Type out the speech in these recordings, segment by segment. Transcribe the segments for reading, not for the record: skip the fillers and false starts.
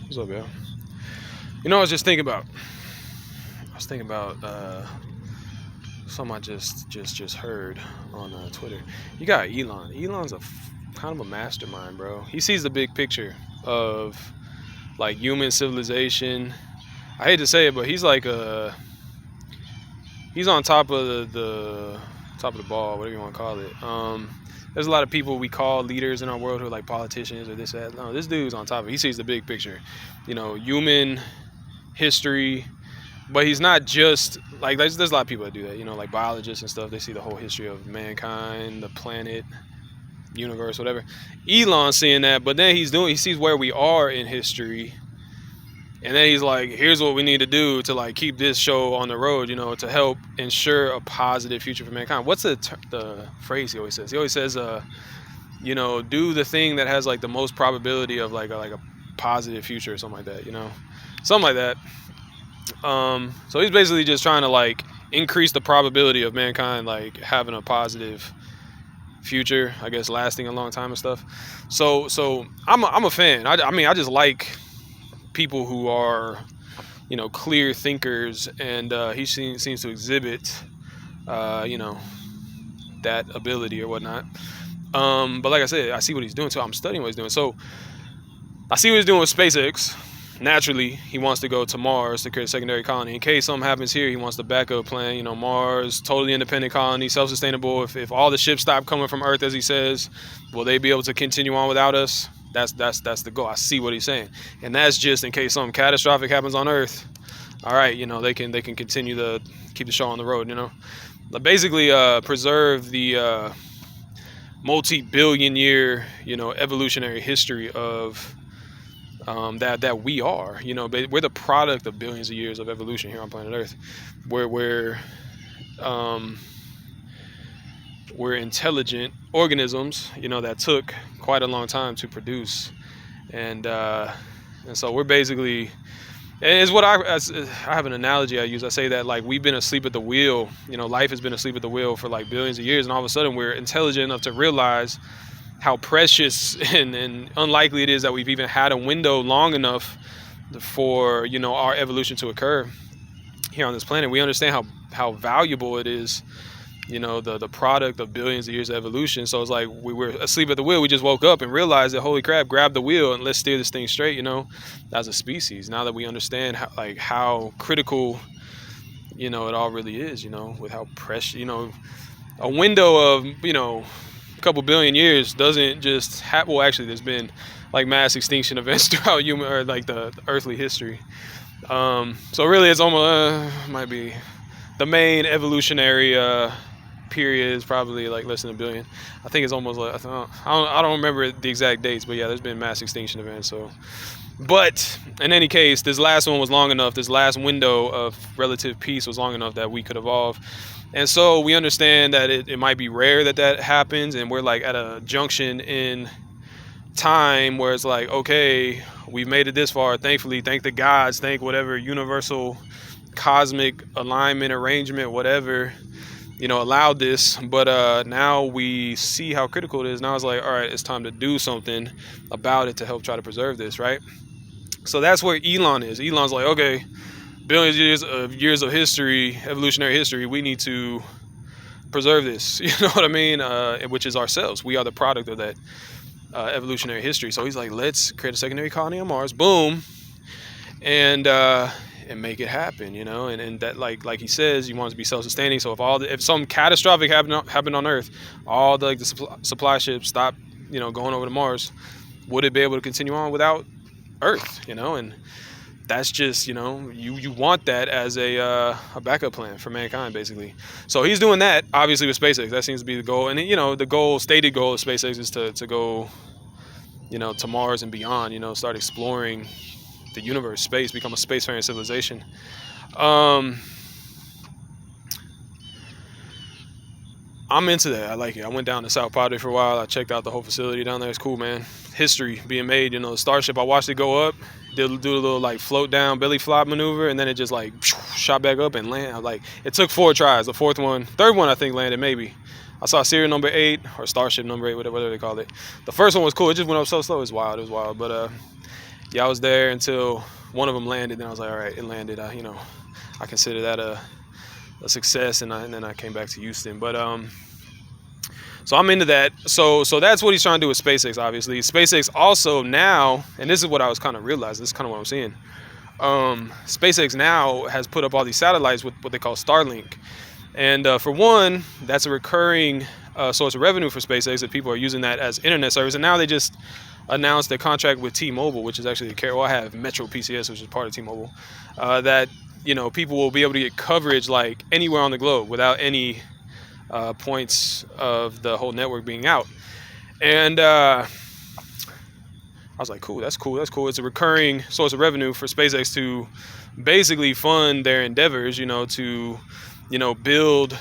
What's up, yo? You know, I was thinking about something I just heard on Twitter. You got Elon. Elon's kind of a mastermind, bro. He sees the big picture of like human civilization. I hate to say it, but he's on top of the top of the ball, whatever you want to call it. There's a lot of people we call leaders in our world who are like politicians or this that. No, this dude's on top of it. He sees the big picture. You know, human history, but he's not just like there's a lot of people that do that. You know, like biologists and stuff. They see the whole history of mankind, the planet, universe, whatever. Elon's seeing that, but then he sees where we are in history, and then he's like, here's what we need to do to like keep this show on the road, you know, to help ensure a positive future for mankind. What's the phrase he always says? He always says, you know, do the thing that has like the most probability of like a positive future or something like that, you know, something like that. So he's basically just trying to like increase the probability of mankind like having a positive future, I guess, lasting a long time and stuff. So I'm a fan. I mean, I just like people who are, you know, clear thinkers, and he seems to exhibit, you know, that ability or whatnot. But like I said, I see what he's doing, so I'm studying what he's doing. So I see what he's doing with SpaceX. Naturally, he wants to go to Mars to create a secondary colony. In case something happens here, he wants the backup plan. You know, Mars, totally independent colony, self-sustainable. If all the ships stop coming from Earth, as he says, will they be able to continue on without us? That's the goal. I see what he's saying, and that's just in case something catastrophic happens on Earth. All right, you know, they can continue to keep the show on the road. You know, but basically preserve the multi-billion-year, you know, evolutionary history of that we are. You know, we're the product of billions of years of evolution here on planet Earth. We're intelligent organisms, you know, that took quite a long time to produce, and so we're basically, it's what I have an analogy I use. I say that like we've been asleep at the wheel. You know, life has been asleep at the wheel for like billions of years, and all of a sudden we're intelligent enough to realize how precious and unlikely it is that we've even had a window long enough for, you know, our evolution to occur here on this planet. We understand how valuable it is, you know, the product of billions of years of evolution. So it's like we were asleep at the wheel. We just woke up and realized that, holy crap, grab the wheel and let's steer this thing straight, you know, as a species. Now that we understand how critical, you know, it all really is, you know, with how precious, you know, a window of, you know, a couple billion years doesn't just happen. Well, actually, there's been like mass extinction events throughout human or like the earthly history. So really, it's almost might be the main evolutionary period is probably like less than a billion. I think it's almost like I don't remember the exact dates, but yeah, there's been mass extinction events. So, but in any case, this last one was long enough. This last window of relative peace was long enough that we could evolve. And so we understand that it might be rare that happens, and we're like at a junction in time where it's like, okay, we've made it this far, thankfully, thank the gods, thank whatever universal cosmic alignment, arrangement, whatever, you know, allowed this. But now we see how critical it is. Now it's like, all right, it's time to do something about it to help try to preserve this, right? So that's where Elon is. Elon's like, okay, billions of years of history, evolutionary history, we need to preserve this. You know what I mean? Which is ourselves. We are the product of that evolutionary history. So he's like, let's create a secondary colony on Mars. Boom. And make it happen, you know, and that like he says, he wants to be self-sustaining. So if something catastrophic happened on Earth, all the supply ships stop, you know, going over to Mars, would it be able to continue on without Earth? You know, and that's just, you know, you want that as a backup plan for mankind, basically. So he's doing that, obviously, with SpaceX. That seems to be the goal. And, you know, the stated goal of SpaceX is to go, you know, to Mars and beyond, you know, start exploring the universe, space, become a spacefaring civilization. I'm into that. I like it. I went down to South Padre for a while. I checked out the whole facility down there. It's cool, man. History being made. You know, the Starship, I watched it go up, do a little like float down, belly flop maneuver, and then it just like shot back up and land. Like, it took 4 tries. The third one I think landed maybe. I saw serial number 8 or Starship number 8, whatever they call it. The first one was cool. It just went up so slow. It was wild. But yeah, I was there until one of them landed. Then I was like, all right, it landed. I consider that a success, and then I came back to Houston. But so I'm into that. So that's what he's trying to do with SpaceX. Obviously, SpaceX also now, and this is what I was kind of realizing. This is kind of what I'm seeing. SpaceX now has put up all these satellites with what they call Starlink, and for one, that's a recurring source of revenue for SpaceX if people are using that as internet service. And now they just announced a contract with T-Mobile, which is actually I have Metro PCS, which is part of T-Mobile, that people will be able to get coverage like anywhere on the globe without any points of the whole network being out. And I was like, cool, that's cool. It's a recurring source of revenue for SpaceX to basically fund their endeavors, to build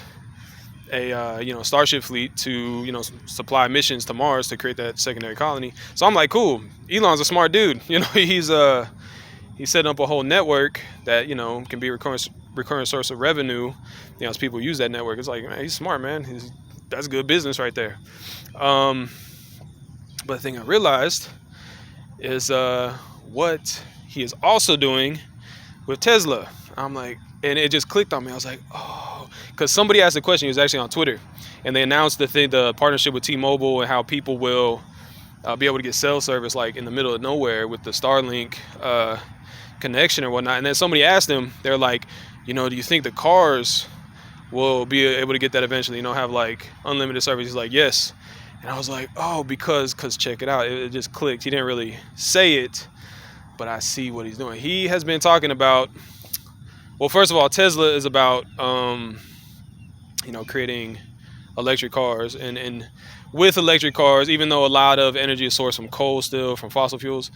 a Starship fleet to supply missions to Mars to create that secondary colony. So I'm like, cool, Elon's a smart dude. He's setting up a whole network that can be a recurring source of revenue as people use that network. It's like, man, he's smart, man. That's good business right there. But the thing I realized is what he is also doing with Tesla. I'm like, and it just clicked on me. I was like, oh, because somebody asked a question. It was actually on Twitter, and they announced the partnership with T-Mobile and how people will be able to get cell service like in the middle of nowhere with the Starlink connection or whatnot. And then somebody asked them, they're like, do you think the cars will be able to get that eventually? Have like unlimited service? He's like, yes. And I was like, oh, because check it out. It just clicked. He didn't really say it, but I see what he's doing. He has been talking about, well, first of all, Tesla is about, creating electric cars. And with electric cars, even though a lot of energy is sourced from coal still, from fossil fuels,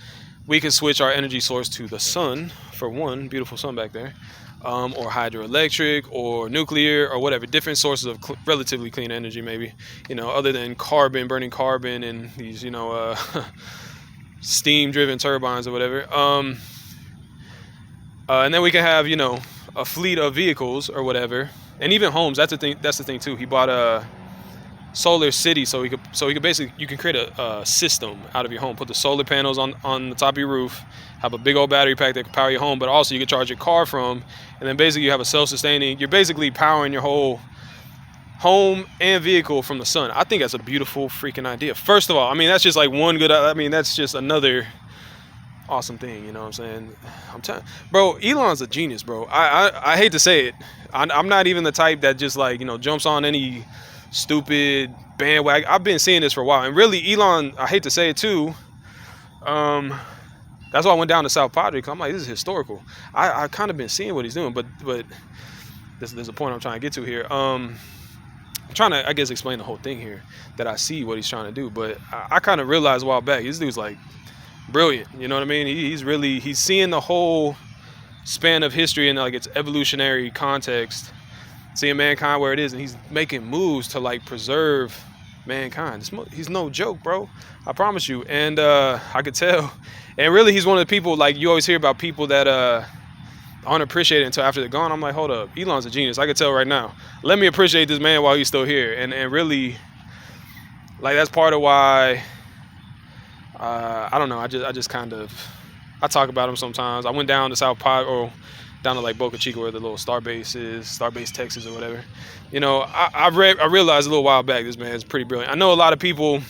we can switch our energy source to the sun, for one, beautiful sun back there, or hydroelectric or nuclear or whatever, different sources of relatively clean energy maybe, other than burning carbon and these, steam-driven turbines or whatever. And then we can have, a fleet of vehicles or whatever, and even homes. That's the thing too. He bought a solar city, so he could basically, you can create a system out of your home. Put the solar panels on the top of your roof, have a big old battery pack that can power your home, but also you can charge your car from, and then basically you have a self-sustaining. You're basically powering your whole home and vehicle from the sun. I think that's a beautiful freaking idea. First of all, that's just like one good. That's just another awesome thing. You know what I'm saying? I'm telling, bro, Elon's a genius, bro. I hate to say it. I'm not even the type that just like jumps on any stupid bandwagon. I've been seeing this for a while, and really, Elon, I hate to say it too. That's why I went down to South Padre, because I'm like, this is historical. I kind of been seeing what he's doing, but there's a point I'm trying to get to here. I'm trying to, I guess, explain the whole thing here, that I see what he's trying to do, but I kind of realized a while back, this dude's like brilliant. You know what I mean? He's seeing the whole span of history in like its evolutionary context, seeing mankind where it is, and he's making moves to like preserve mankind. He's no joke, bro. I promise you. And I could tell. And really, he's one of the people, like, you always hear about people that aren't appreciated until after they're gone. I'm like, hold up, Elon's a genius. I could tell right now. Let me appreciate this man while he's still here. And really, like, that's part of why I don't know. I just kind of, I talk about him sometimes. I went down to South Pod, or down to like Boca Chica, where the little Starbase is, Starbase, Texas, or whatever. I realized a little while back, this man is pretty brilliant. I know a lot of people, and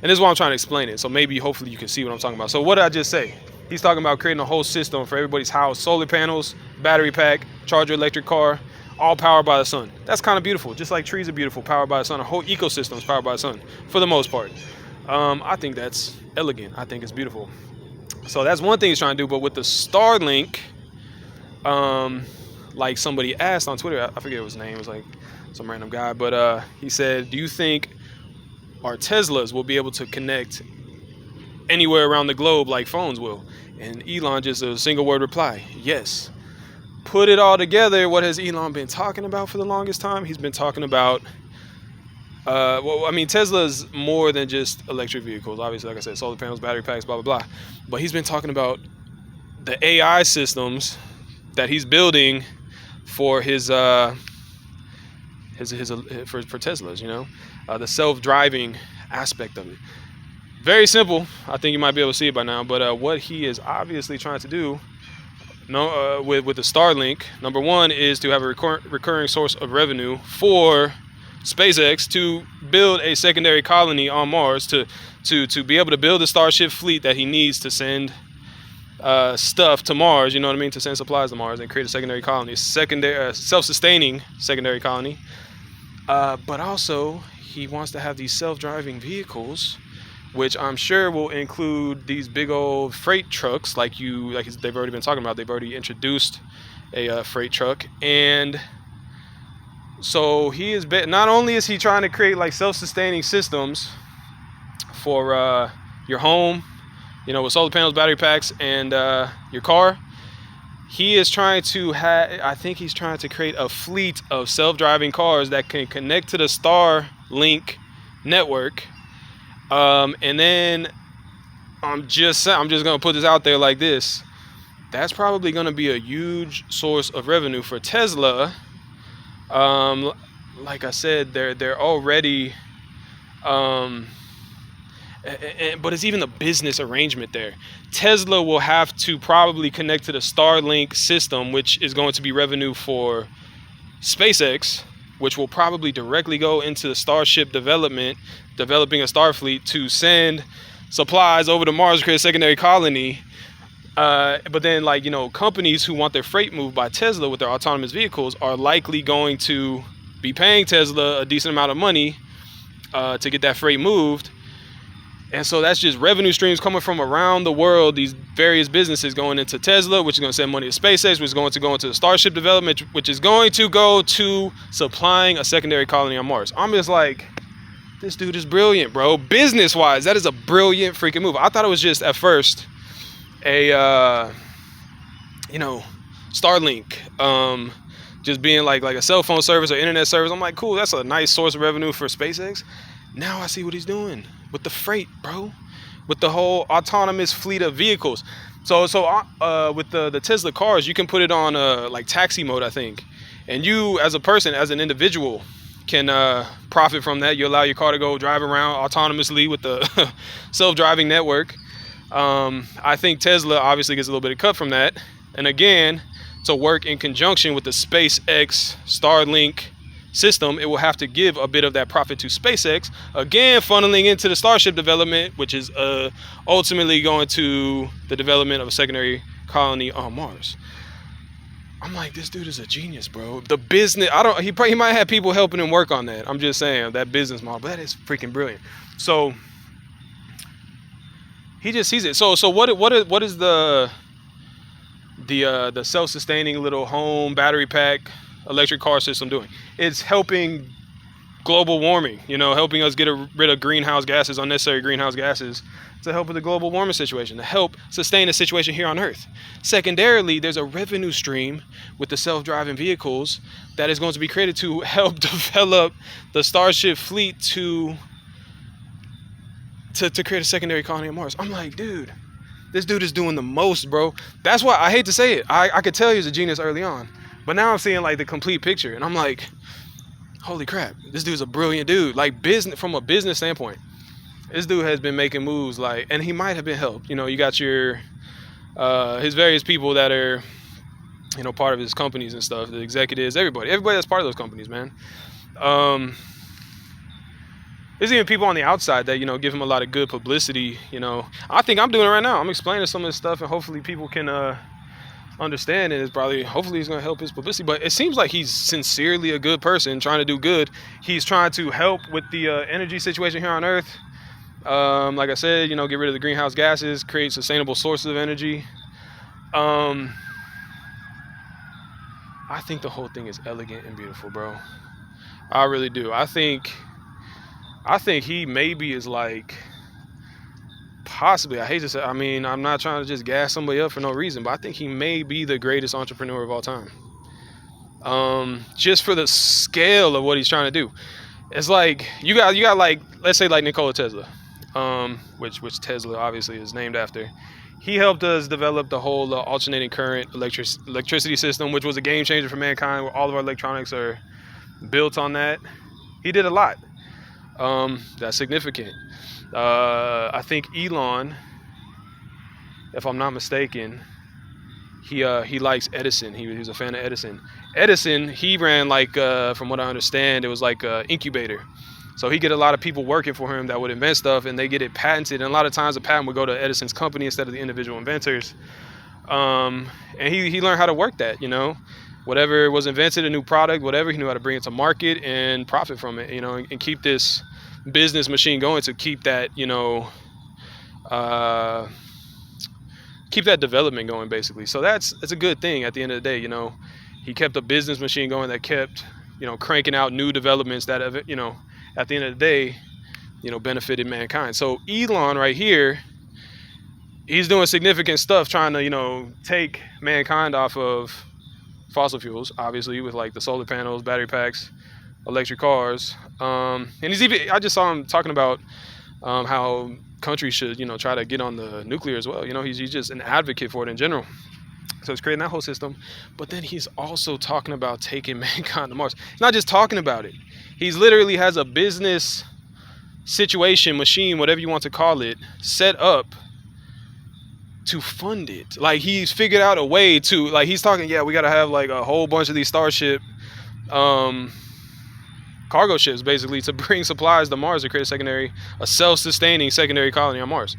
this is why I'm trying to explain it. So maybe, hopefully, you can see what I'm talking about. So what did I just say? He's talking about creating a whole system for everybody's house: solar panels, battery pack, charger, electric car, all powered by the sun. That's kind of beautiful. Just like trees are beautiful, powered by the sun. A whole ecosystem is powered by the sun, for the most part. I think that's elegant. I think it's beautiful. So that's one thing he's trying to do. But with the Starlink, like somebody asked on Twitter, I forget his name, it was like some random guy, but he said, do you think our Teslas will be able to connect anywhere around the globe like phones will? And Elon just a single word reply: yes. Put it all together, what has Elon been talking about for the longest time? He's been talking about Tesla's more than just electric vehicles. Obviously, like I said, solar panels, battery packs, blah blah blah. But he's been talking about the AI systems that he's building for his for Teslas, the self-driving aspect of it. Very simple. I think you might be able to see it by now. But what he is obviously trying to do, with the Starlink, number one is to have a recurring source of revenue for SpaceX to build a secondary colony on Mars to be able to build the Starship fleet that he needs to send stuff to Mars. You know what I mean? To send supplies to Mars and create a secondary colony, self-sustaining secondary colony. But also, he wants to have these self-driving vehicles, which I'm sure will include these big old freight trucks, like they've already been talking about. They've already introduced a freight truck, and so he is. Not only is he trying to create like self-sustaining systems for your home, with solar panels, battery packs, and your car. He is trying to I think he's trying to create a fleet of self-driving cars that can connect to the Starlink network. And then I'm just gonna put this out there like this. That's probably gonna be a huge source of revenue for Tesla. Like I said, they're already, but it's even the business arrangement there. Tesla will have to probably connect to the Starlink system, which is going to be revenue for SpaceX, which will probably directly go into the Starship developing a Starfleet to send supplies over to Mars to create a secondary colony. But then, companies who want their freight moved by Tesla with their autonomous vehicles are likely going to be paying Tesla a decent amount of money to get that freight moved. And so that's just revenue streams coming from around the world, these various businesses going into Tesla, which is going to send money to SpaceX, which is going to go into the Starship development, which is going to go to supplying a secondary colony on Mars. I'm just like, this dude is brilliant, bro. Business-wise, that is a brilliant freaking move. I thought it was just, at first, a, Starlink, just being like a cell phone service or internet service. I'm like, cool, that's a nice source of revenue for SpaceX. Now I see what he's doing with the freight, bro, with the whole autonomous fleet of vehicles. So with the Tesla cars, you can put it on taxi mode, I think, and you as a person, as an individual, can profit from that. You allow your car to go drive around autonomously with the self-driving network. I think Tesla obviously gets a little bit of cut from that, and again, to work in conjunction with the SpaceX Starlink system, it will have to give a bit of that profit to SpaceX, again funneling into the Starship development, which is ultimately going to the development of a secondary colony on Mars. I'm like, this dude is a genius, bro. The business, he might have people helping him work on that. I'm just saying, that business model, but that is freaking brilliant. So he just sees it. So what is the self-sustaining little home battery pack electric car system doing? It's helping global warming, helping us get rid of greenhouse gases, unnecessary greenhouse gases, to help with the global warming situation, to help sustain the situation here on Earth. Secondarily, there's a revenue stream with the self-driving vehicles that is going to be created to help develop the Starship fleet to create a secondary colony on Mars. I'm like, dude, this dude is doing the most, bro. That's why I hate to say it. I could tell he was a genius early on, but now I'm seeing the complete picture, and I'm like, holy crap, this dude's a brilliant dude. From a business standpoint, this dude has been making moves, and he might have been helped. You got your his various people that are, part of his companies and stuff, the executives, everybody that's part of those companies, man. There's even people on the outside that, give him a lot of good publicity. I think I'm doing it right now. I'm explaining some of this stuff, and hopefully people can understand, and hopefully he's going to help his publicity. But it seems like he's sincerely a good person trying to do good. He's trying to help with the energy situation here on Earth. Like I said, get rid of the greenhouse gases, create sustainable sources of energy. I think the whole thing is elegant and beautiful, bro. I really do. I think he maybe is possibly, I hate to say, I'm not trying to just gas somebody up for no reason, but I think he may be the greatest entrepreneur of all time. Just for the scale of what he's trying to do. It's you got let's say Nikola Tesla, which Tesla obviously is named after. He helped us develop the whole alternating current electricity system, which was a game changer for mankind, where all of our electronics are built on that. He did a lot. That's significant. I think Elon, if I'm not mistaken, he likes Edison. He was a fan of Edison. Edison, he ran like from what I understand, it was like a incubator. So he get a lot of people working for him that would invent stuff, and they get it patented. And a lot of times the patent would go to Edison's company instead of the individual inventors. And he learned how to work that, whatever was invented, a new product, whatever, he knew how to bring it to market and profit from it, and keep this business machine going to keep that, keep that development going, basically. So it's a good thing at the end of the day. He kept a business machine going that kept, cranking out new developments that, at the end of the day, benefited mankind. So Elon right here, he's doing significant stuff trying to, take mankind off of fossil fuels, obviously, with like the solar panels, battery packs, electric cars. And I just saw him talking about how countries should, try to get on the nuclear as well. He's just an advocate for it in general. So he's creating that whole system. But then he's also talking about taking mankind to Mars. He's not just talking about it. He's literally has a business situation, machine, whatever you want to call it, set up to fund it. Like, he's figured out a way to, like, he's talking, we got to have like a whole bunch of these Starship cargo ships, basically, to bring supplies to Mars to create a self-sustaining secondary colony on Mars.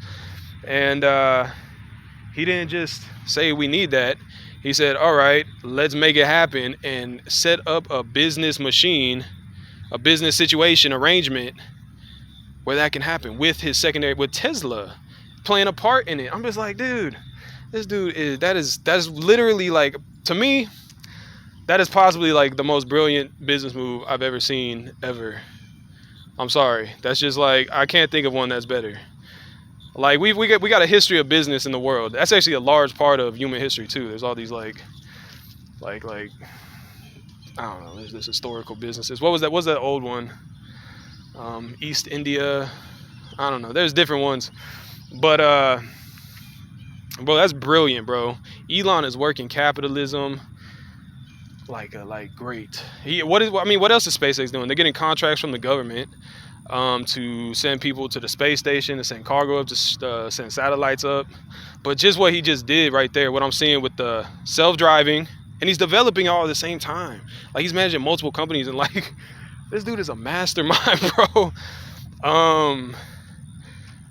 And he didn't just say we need that. He said, all right, let's make it happen, and set up a business machine, a business situation arrangement where that can happen with Tesla playing a part in it. I'm just like, dude, this dude that's literally, like, to me, that is possibly like the most brilliant business move I've ever seen, ever. I'm sorry. That's just like, I can't think of one that's better. Like, we got a history of business in the world. That's actually a large part of human history too. There's all these like I don't know, there's historical businesses. What was that? What's that old one? East India. I don't know. There's different ones. But bro, that's brilliant, bro. Elon is working capitalism like great. What else is SpaceX doing? They're getting contracts from the government to send people to the space station, to send cargo up, to send satellites up. But just what he just did right there, what I'm seeing with the self-driving, and he's developing all at the same time. Like, he's managing multiple companies, and like, this dude is a mastermind, bro.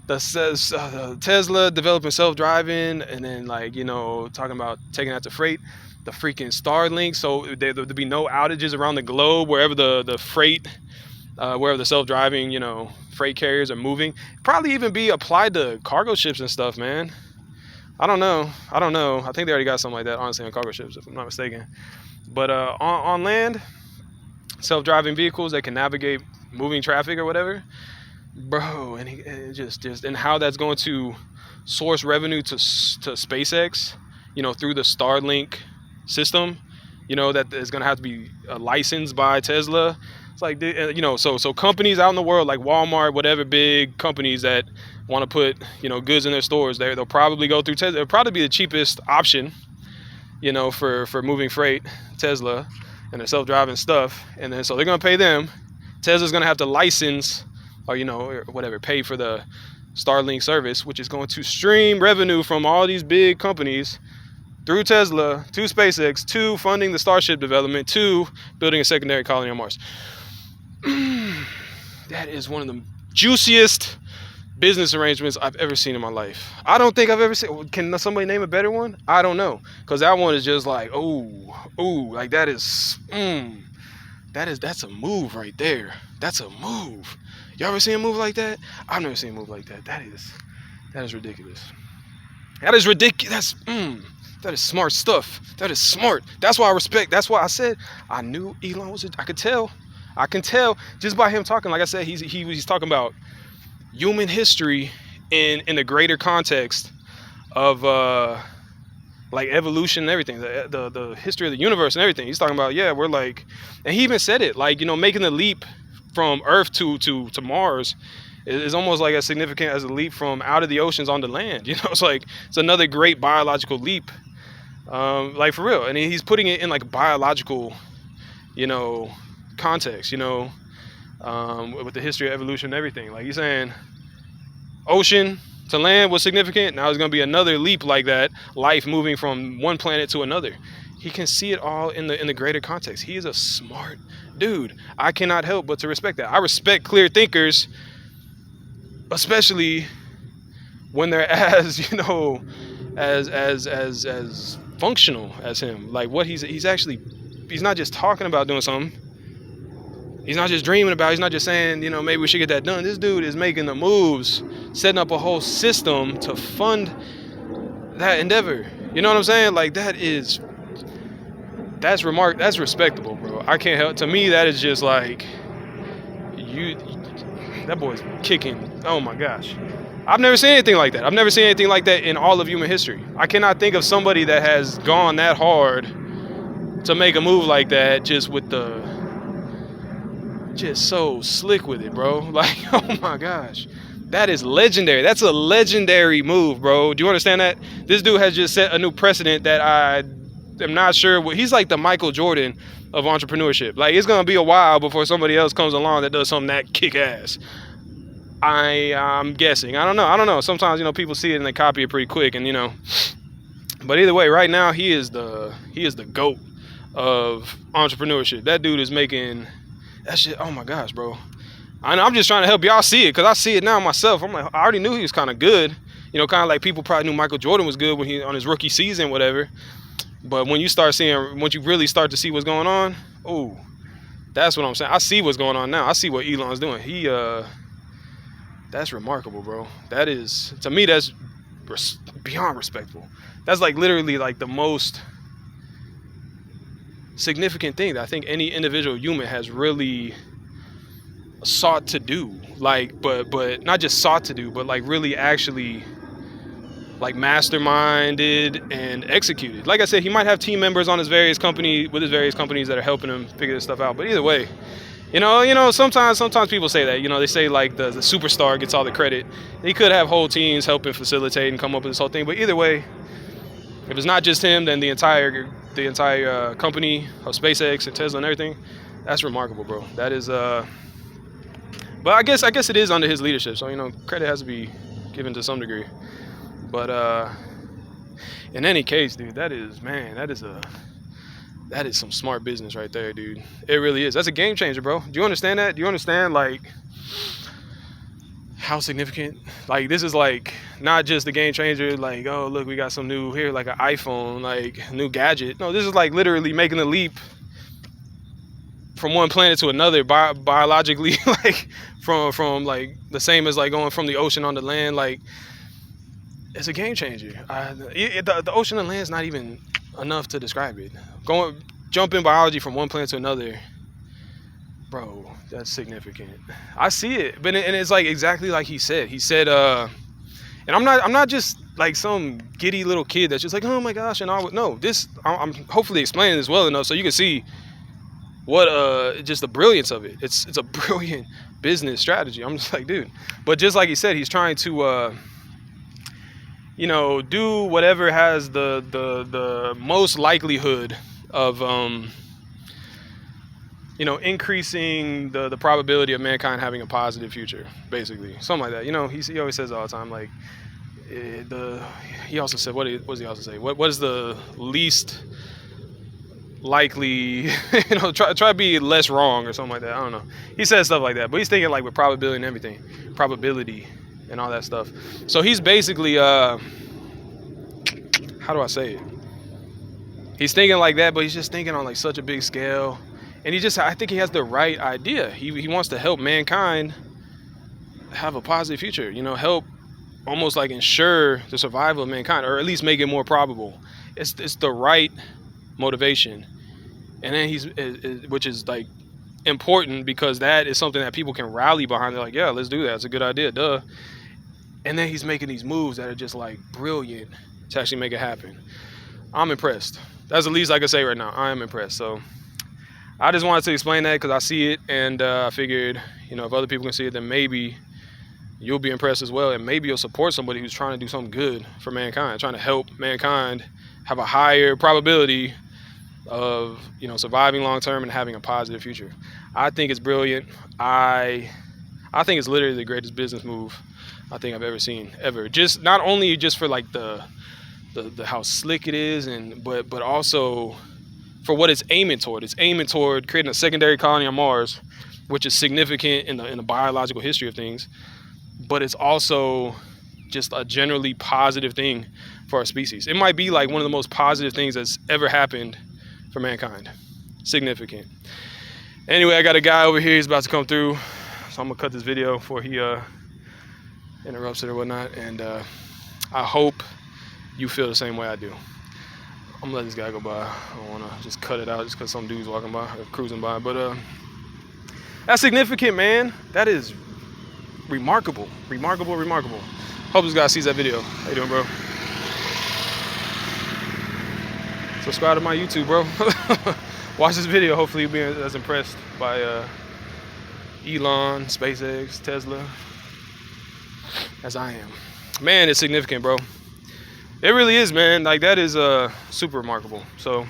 The Tesla developing self-driving, and then, like, talking about taking out the freight, the freaking Starlink, so there'll be no outages around the globe wherever the freight, wherever the self-driving, freight carriers are moving. Probably even be applied to cargo ships and stuff, man. I don't know. I think they already got something like that, honestly, on cargo ships, if I'm not mistaken. But on land, self-driving vehicles that can navigate moving traffic or whatever, bro. And and how that's going to source revenue to SpaceX, through the Starlink system, that is going to have to be licensed by Tesla. It's like, so companies out in the world like Walmart, whatever big companies that want to put, goods in their stores, they'll probably go through Tesla. It'll probably be the cheapest option, for moving freight, Tesla, and their self-driving stuff. And then so they're going to pay them. Tesla's going to have to license or, or whatever, pay for the Starlink service, which is going to stream revenue from all these big companies through Tesla to SpaceX to funding the Starship development to building a secondary colony on Mars. That is one of the juiciest business arrangements I've ever seen in my life. I don't think I've ever seen. Can somebody name a better one? I don't know, because that one is just like, like that is, that's a move right there. That's a move. You ever seen a move like that? I've never seen a move like that. That is ridiculous. That is ridiculous. That is smart stuff. That is smart. That's why I respect. That's why I said I knew Elon was. I could tell. I can tell just by him talking. Like I said, he's talking about human history in a greater context of like evolution and everything, the history of the universe and everything. He's talking about, we're like, and he even said it, like, making the leap from Earth to Mars is almost like as significant as a leap from out of the oceans onto land. It's like, it's another great biological leap, like, for real. And he's putting it in like biological, context, with the history of evolution and everything. Like, he's saying, ocean to land was significant. Now there's going to be another leap like that, life moving from one planet to another. He can see it all in the greater context. He is a smart dude. I cannot help but to respect that. I respect clear thinkers, especially when they're as, as functional as him. Like what he's not just talking about doing something. He's not just dreaming about it. He's not just saying, maybe we should get that done. This dude is making the moves, setting up a whole system to fund that endeavor. You know what I'm saying? Like that's respectable, bro. I can't help. To me, that is just like that boy's kicking. Oh my gosh. I've never seen anything like that. I've never seen anything like that in all of human history. I cannot think of somebody that has gone that hard to make a move like that just so slick with it, bro. Like, oh my gosh. That is legendary. That's a legendary move, bro. Do you understand that? This dude has just set a new precedent that I am not sure what. He's like the Michael Jordan of entrepreneurship. Like, it's going to be a while before somebody else comes along that does something that kick ass. I'm guessing. I don't know. Sometimes, people see it and they copy it pretty quick, and but either way, right now he is the GOAT of entrepreneurship. That dude is making that shit. Oh my gosh, bro. I'm just trying to help y'all see it, because I see it now myself. I'm like, I already knew he was kind of good. Kind of like people probably knew Michael Jordan was good when he on his rookie season, whatever. But when you really start to see what's going on, oh, that's what I'm saying. I see what's going on now. I see what Elon's doing. That's remarkable, bro. That is, to me, that's beyond respectful. That's like literally like the most significant thing that I think any individual human has really sought to do. Like, but not just sought to do, but like really actually like masterminded and executed. Like I said, he might have team members on his various companies that are helping him figure this stuff out. But either way, sometimes people say that, they say like the superstar gets all the credit. He could have whole teams helping facilitate and come up with this whole thing. But either way, if it's not just him, then the entire company of SpaceX and Tesla and everything, that's remarkable, bro. That is, but I guess it is under his leadership. So, credit has to be given to some degree. But in any case, dude, that is some smart business right there, dude. It really is. That's a game changer, bro. Do you understand that? Do you understand, like, how significant? Like, this is, like, not just a game changer, like, oh, look, we got some new here, like an iPhone, like, new gadget. No, this is, like, literally making a leap from one planet to another biologically, like, from, like, the same as, like, going from the ocean on the land. Like, it's a game changer. The ocean and land is not even enough to describe it. Jumping biology from one planet to another, bro, that's significant. I see it, and it's like exactly like he said. He said, and I'm not just like some giddy little kid that's just like, oh my gosh, and all. No, I'm hopefully explaining this well enough so you can see what just the brilliance of it. It's a brilliant business strategy. I'm just like, dude. But just like he said, he's trying to do whatever has the most likelihood of increasing the probability of mankind having a positive future, basically, something like that. He always says all the time, like, he also said, what does he also say? What is the least likely, try to be less wrong or something like that. I don't know. He says stuff like that, but he's thinking like with probability and everything, probability and all that stuff. So he's basically, how do I say it? He's thinking like that, but he's just thinking on like such a big scale. And I think he has the right idea. He wants to help mankind have a positive future, help almost like ensure the survival of mankind, or at least make it more probable. It's the right motivation. And then which is like important, because that is something that people can rally behind. They're like, yeah, let's do that. It's a good idea, duh. And then he's making these moves that are just like brilliant to actually make it happen. I'm impressed. That's the least I can say right now. I am impressed. So I just wanted to explain that because I see it, and I figured, if other people can see it, then maybe you'll be impressed as well, and maybe you'll support somebody who's trying to do something good for mankind, trying to help mankind have a higher probability of, surviving long term and having a positive future. I think it's brilliant. I think it's literally the greatest business move I think I've ever seen ever. Just not only just for like the how slick it is, and but also for what it's aiming toward. It's aiming toward creating a secondary colony on Mars, which is significant in the biological history of things. But it's also just a generally positive thing for our species. It might be like one of the most positive things that's ever happened for mankind. Significant. Anyway, I got a guy over here. He's about to come through, so I'm gonna cut this video before he interrupts it or whatnot. And I hope you feel the same way I do. I'm gonna let this guy go by. I don't wanna just cut it out just because some dude's walking by or cruising by. But that's significant, man. That is remarkable. Hope this guy sees that video. How you doing, bro? Subscribe to my YouTube, bro. Watch this video. Hopefully you'll be as impressed by Elon, SpaceX, Tesla as I am. Man, it's significant, bro. It really is, man. Like, that is super remarkable. So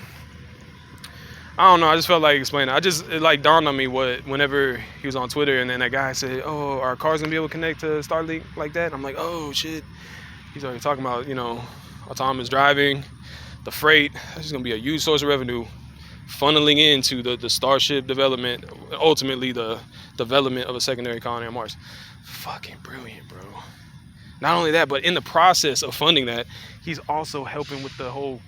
I don't know. I just felt like explaining. It like dawned on me whenever he was on Twitter, and then that guy said, "Oh, are cars gonna be able to connect to Starlink like that?" And I'm like, "Oh shit." He's already talking about, autonomous driving, the freight. That's just gonna be a huge source of revenue, funneling into the Starship development, ultimately the development of a secondary colony on Mars. Fucking brilliant, bro. Not only that, but in the process of funding that, he's also helping with the whole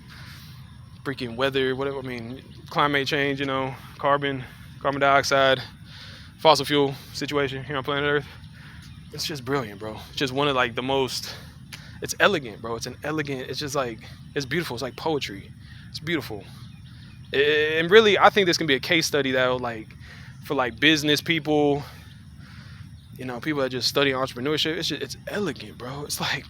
freaking weather, whatever. I mean, climate change, carbon dioxide, fossil fuel situation here on planet Earth. It's just brilliant, bro. It's just one of like the most. It's elegant, bro. It's just like, it's beautiful. It's like poetry. It's beautiful. And really, I think this can be a case study that'll for business people, people that just study entrepreneurship. It's elegant, bro. It's like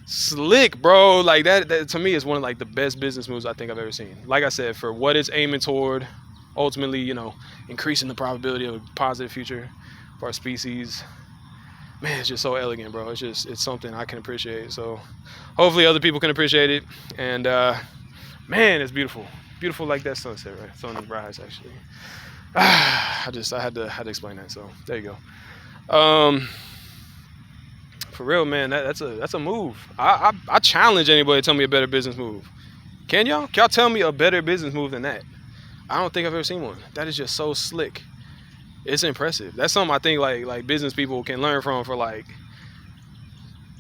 slick, bro. Like that to me is one of like the best business moves I think I've ever seen. Like I said, for what it's aiming toward, ultimately, increasing the probability of a positive future for our species. Man, it's just so elegant, bro. It's something I can appreciate. So hopefully other people can appreciate it. And man, it's beautiful. Beautiful like that sunset, right? Sunrise, actually. I had to explain that. So there you go. For real, man, that's a move. I challenge anybody to tell me a better business move. Can y'all tell me a better business move than that? I don't think I've ever seen one. That is just so slick. It's impressive. That's something I think like business people can learn from for like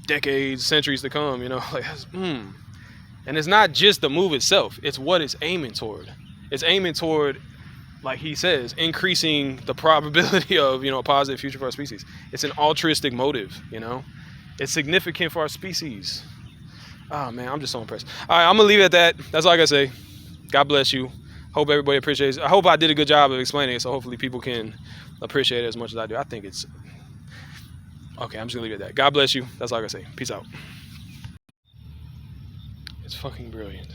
decades, centuries to come. And it's not just the move itself. It's what it's aiming toward. It's aiming toward, like he says, increasing the probability of a positive future for our species. It's an altruistic motive. It's significant for our species. Oh man, I'm just so impressed. All right, I'm gonna leave it at that. That's all I gotta say. God bless you. Hope everybody appreciates it. I hope I did a good job of explaining it, so hopefully people can appreciate it as much as I do. I think it's okay. I'm just gonna leave it at that. God bless you. That's all I gotta say. Peace out. It's fucking brilliant.